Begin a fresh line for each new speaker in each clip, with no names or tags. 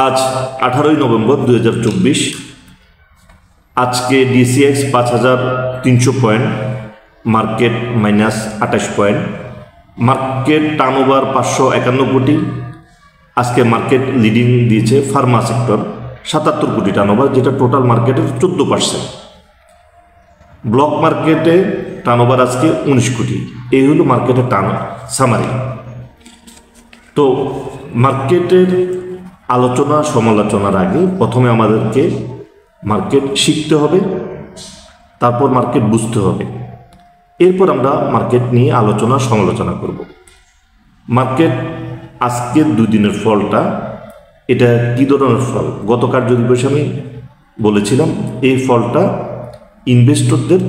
আজ 18 নভেম্বর 2024। আজকে DCX 5300 point, market -28 point, market turnover 551 কোটি। আজকে মার্কেট লিডিং দিয়েছে ফার্মা সেক্টর 77 কোটি টার্নওভার, যেটা টোটাল মার্কেটের 14%। ব্লক মার্কেটে টার্নওভার আজকে 19 কোটি। এই হলো মার্কেটের সামারি। তো মার্কেটের আলোচনা সমালোচনার আগে প্রথমে আমাদেরকে মার্কেট শিখতে হবে, তারপর মার্কেট বুঝতে হবে, এরপর আমরা মার্কেট নিয়ে আলোচনা সমালোচনা করব। মার্কেট আজকের 2 দিনের ফলটা এটা কী ধরনের ফল? গত কার্য দিবসে আমি বলেছিলাম এই ফলটা ইনভেস্টরদের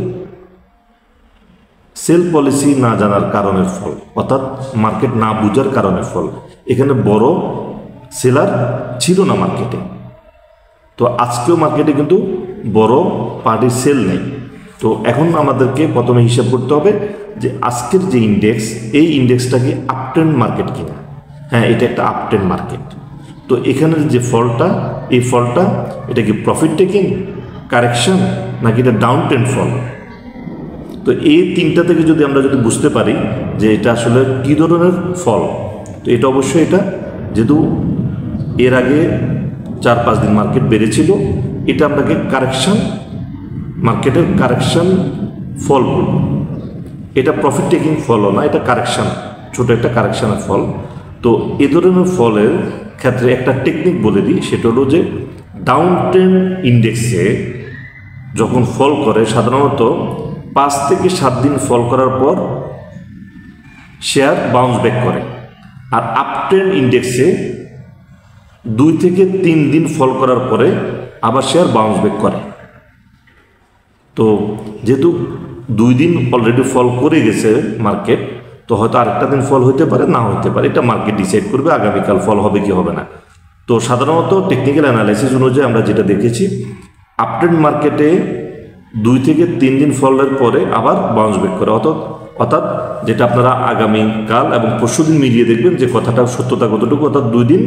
সেল পলিসি না জানার কারণের ফল, অর্থাৎ মার্কেট না বুঝার কারণের ফল। এখানে বড় সেলার ছিল না মার্কেটে। তো আজকেও মার্কেটে কিন্তু বড় পার্টির সেল নেই। তো এখন আমাদেরকে প্রথমে হিসাব করতে হবে যে আজকের যে ইন্ডেক্স, এই ইন্ডেক্সটাকে আপট্রেন্ড মার্কেট কিনা। হ্যাঁ, এটা একটা আপট্রেন্ড মার্কেট। তো এখানের যে ফলটা, এই ফলটা এটা কি প্রফিট টেকিং, কারেকশন, নাকি এটা ডাউন ট্রেন্ড ফল? তো এই তিনটা থেকে যদি আমরা বুঝতে পারি যে এটা আসলে কী ধরনের ফল, তো এটা অবশ্যই এটা যেহেতু এর আগে 4-5 দিন মার্কেট বেড়েছিল, এটা আপনাকে কারেকশন, মার্কেটের কারেকশন ফল বলব। এটা প্রফিট টেকিং ফলও না, এটা কারেকশন, ছোট একটা কারেকশনের ফল। তো এ ধরনের ফলের ক্ষেত্রে একটা টেকনিক বলে দিই, সেটা হলো যে ডাউন ট্রেন্ড ইন্ডেক্সে যখন ফল করে সাধারণত 5 থেকে 7 দিন ফল করার পর শেয়ার বাউন্স ব্যাক করে। আর আপট্রেন্ড ইন্ডেক্সে 2 থেকে 3 দিন ফল করার পরে আবার শেয়ার বাউন্স ব্যাক করে। তো যেহেতু 2 দিন অলরেডি ফল করে গেছে মার্কেট, তো হয়তো আরেকটা দিন ফল হতে পারে, না হতে পারে, এটা মার্কেট ডিসাইড করবে আগামীকাল ফল হবে কি হবে না। তো সাধারণত টেকনিক্যাল অ্যানালাইসিস অনুযায়ী আমরা যেটা দেখেছি, আপট্রেন্ড মার্কেটে 2 থেকে 3 দিন ফলের পরে আবার বাউন্স ব্যাক করে। অর্থাৎ যেটা আপনারা আগামীকাল এবং পরশুদিন মিলিয়ে দেখবেন যে কথাটা সত্যতা কতটুকু। অর্থাৎ 2 দিন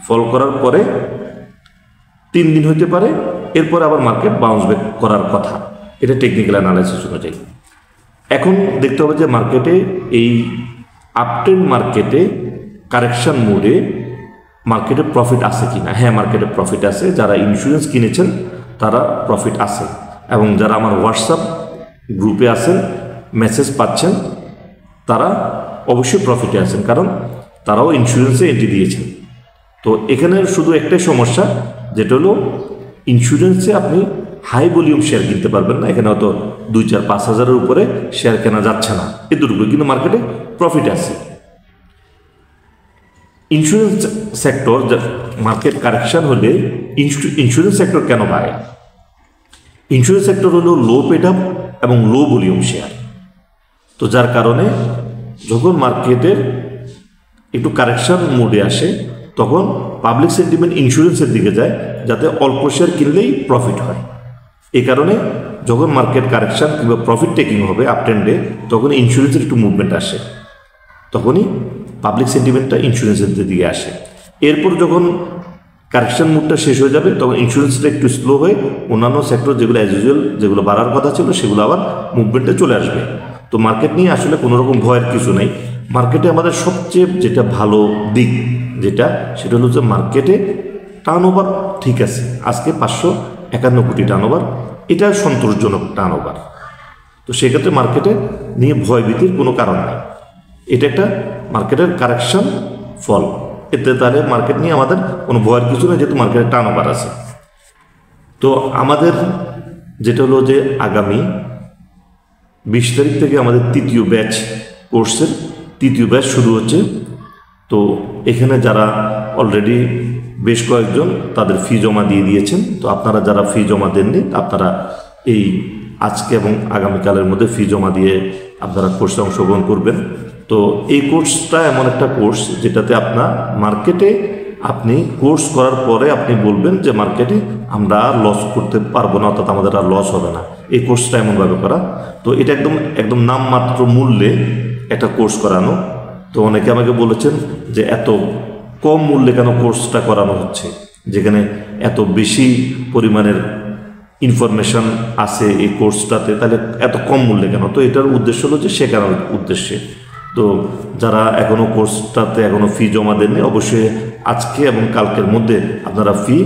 ফল করার পরে 3 দিন হতে পারে, এরপরে আবার মার্কেট বাউন্স ব্যাক করার কথা। এটা টেকনিক্যাল অ্যানালাইসিস অনুযায়ী। এখন দেখতে হবে যে মার্কেটে এই আপট্রেন্ড মার্কেটে কারেকশন মোডে মার্কেটে প্রফিট আছে কি না। হ্যাঁ, মার্কেটে প্রফিট আছে। যারা ইন্স্যুরেন্স কিনেছেন তারা প্রফিট আছে, এবং যারা আমার হোয়াটসঅ্যাপ গ্রুপে আছেন, মেসেজ পাচ্ছেন, তারা অবশ্যই প্রফিটে আছেন, কারণ তারাও ইন্স্যুরেন্সে এন্ট্রি দিয়েছেন। তো এখানে শুধু একটাই সমস্যা, যেটা হলো ইন্স্যুরেন্সে আপনি হাই ভলিউম শেয়ার কিনতে পারবেন না। এখানে হয়তো 2-4-5 হাজারের উপরে শেয়ার কেনা যাচ্ছে না, এতটুকু, কিন্তু মার্কেটে প্রফিট আছে। ইন্স্যুরেন্স সেক্টর মার্কেট কারেকশন হলে ইন্স্যুরেন্স সেক্টর কেন বাড়ে? ইন্স্যুরেন্স সেক্টর হলো লো পেড আপ এবং লো ভলিউম শেয়ার। তো যার কারণে যখন মার্কেটের একটু কারেকশন মোডে আসে, তখন পাবলিক সেন্টিমেন্ট ইন্স্যুরেন্সের দিকে যায়, যাতে অল্প শেয়ার কিনলেই প্রফিট হয়। এই কারণে যখন মার্কেট কারেকশন কিংবা প্রফিট টেকিং হবে আপট্রেন্ডে, তখন ইন্স্যুরেন্সের একটু মুভমেন্ট আসে, তখনই পাবলিক সেন্টিমেন্টটা ইন্স্যুরেন্সের দিকে আসে। এরপর যখন কারেকশন মুডটা শেষ হয়ে যাবে, তখন ইন্স্যুরেন্সটা একটু স্লো হয়ে অন্যান্য সেক্টর যেগুলো অ্যাজ ইউজুয়াল যেগুলো বাড়ার কথা ছিল, সেগুলো আবার মুভমেন্টে চলে আসবে। তো মার্কেট নিয়ে আসলে কোনো রকম ভয়ের কিছু নেই। মার্কেটে আমাদের সবচেয়ে যেটা ভালো দিক সেটা হলো যে মার্কেটে টার্নওভার ঠিক আছে। আজকে 551 কোটি টার্নওভার, এটা সন্তোষজনক টার্নওভার। তো সেক্ষেত্রে মার্কেটে নিয়ে ভয়ভীতির কোনো কারণ নেই। এটা একটা মার্কেটের কারেকশন ফল, এতে তাহলে মার্কেট নিয়ে আমাদের কোনো ভয়ের কিছু নেই, যেহেতু মার্কেটের টার্নওভার আছে। তো আমাদের যেটা হলো যে আগামী 20 তারিখ থেকে আমাদের 3য় ব্যাচ কোর্সের 3য় ব্যাচ শুরু হচ্ছে। তো এখানে যারা অলরেডি বেশ কয়েকজন তাদের ফি জমা দিয়ে দিয়েছেন, তো আপনারা যারা ফি জমা দেননি, আপনারা এই আজকে এবং আগামীকালের মধ্যে ফি জমা দিয়ে আপনারা কোর্সে অংশগ্রহণ করবেন। তো এই কোর্সটা এমন একটা কোর্স যেটাতে আপনার মার্কেটে আপনি কোর্স করার পরে আপনি বলবেন যে মার্কেটে আমরা লস করতে পারবো না, অর্থাৎ আমাদের আর লস হবে না। এই কোর্সটা এমনভাবে করা। তো এটা একদম নামমাত্র মূল্যে একটা কোর্স করানো। তো অনেকে আমাকে বলেছেন যে এত কম মূল্যে কেন কোর্সটা করানো হচ্ছে, যেখানে এত বেশি পরিমাণের ইনফরমেশন আছে এই কোর্সটাতে, তাহলে এত কম মূল্যে কেন? তো এটার উদ্দেশ্য হলো যে শেখানোর উদ্দেশ্যে। তো যারা এখনও কোর্সটাতে এখনও ফি জমা দেননি, অবশ্যই আজকে এবং কালকের মধ্যে আপনারা ফি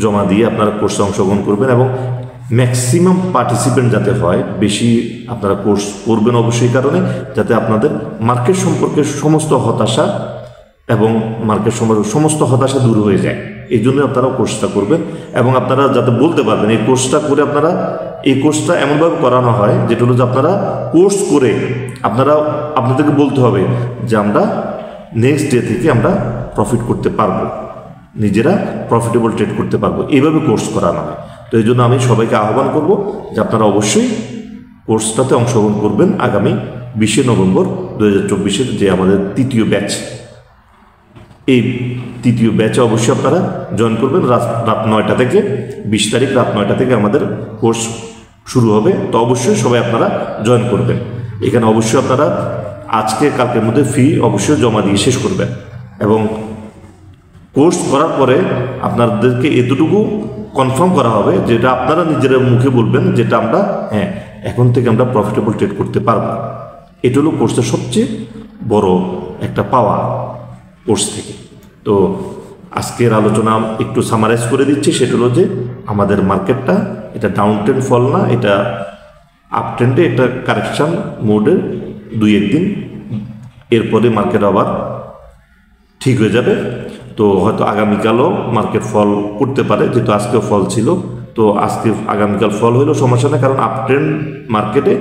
জমা দিয়ে আপনারা কোর্সে অংশগ্রহণ করবেন, এবং ম্যাক্সিমাম পার্টিসিপেন্ট যাতে হয়, বেশি আপনারা কোর্স করবেন অবশ্যই, কারণে যাতে আপনাদের মার্কেট সম্পর্কে সমস্ত হতাশা এবং মার্কেট সম্পর্কে সমস্ত হতাশা দূর হয়ে যায়। এই জন্য আপনারা কোর্সটা করবেন, এবং আপনারা যাতে বলতে পারবেন এই কোর্সটা করে আপনারা, এই কোর্সটা এমনভাবে করানো হয় যেটা হলো যে আপনারা কোর্স করে আপনাদেরকে বলতে হবে যে আমরা নেক্সট ডে থেকে আমরা প্রফিট করতে পারবো, নিজেরা প্রফিটেবল ট্রেড করতে পারবো, এইভাবে কোর্স করানো হয়। তো এই জন্য আমি সবাইকে আহ্বান করব যে আপনারা অবশ্যই কোর্সটাতে অংশগ্রহণ করবেন আগামী 20 নভেম্বর 2024 যে আমাদের তৃতীয় ব্যাচ, এই তৃতীয় ব্যাচে অবশ্যই আপনারা জয়েন করবেন। রাত 9টা থেকে 20 তারিখ রাত 9টা থেকে আমাদের কোর্স শুরু হবে। তো অবশ্যই সবাই আপনারা জয়েন করবেন। এখানে অবশ্যই আপনারা আজকে কালকের মধ্যে ফি অবশ্যই জমা দিয়ে শেষ করবেন, এবং কোর্স করার পরে আপনাদেরকে এতটুকু কনফার্ম করা হবে যেটা আপনারা নিজেরা মুখে বলবেন, যেটা আমরা হ্যাঁ এখন থেকে আমরা প্রফিটেবল ট্রেড করতে পারবো। এটা হলো কোর্সের সবচেয়ে বড় একটা পাওয়া কোর্স থেকে। তো আজকের আলোচনা একটু সামারাইজ করে দিচ্ছি, সেটা হলো যে আমাদের মার্কেটটা এটা ডাউন ট্রেন্ড ফল না, এটা আপ ট্রেন্ডে একটা কারেকশান মোডের 2-1 দিন, এরপরে মার্কেট আবার ঠিক হয়ে যাবে। তো হয়তো আগামীকালও মার্কেট ফল করতে পারে, যেহেতু আজকেও ফল ছিল। তো আজকে আগামীকাল ফল হলেও সমস্যা নেই, কারণ আপ ট্রেন্ড মার্কেটে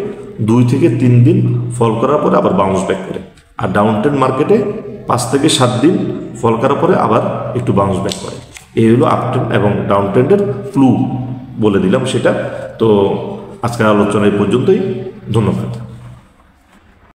2 থেকে 3 দিন ফল করার পরে আবার বাউন্স ব্যাক করে, আর ডাউন ট্রেন্ড মার্কেটে 5 থেকে 7 দিন ফল করার পরে আবার একটু বাউন্স ব্যাক করে। এই হলো আপ ট্রেন্ড এবং ডাউন ট্রেন্ডের ফ্লু বলে দিলাম সেটা। তো আজকের আলোচনা এই পর্যন্তই, ধন্যবাদ।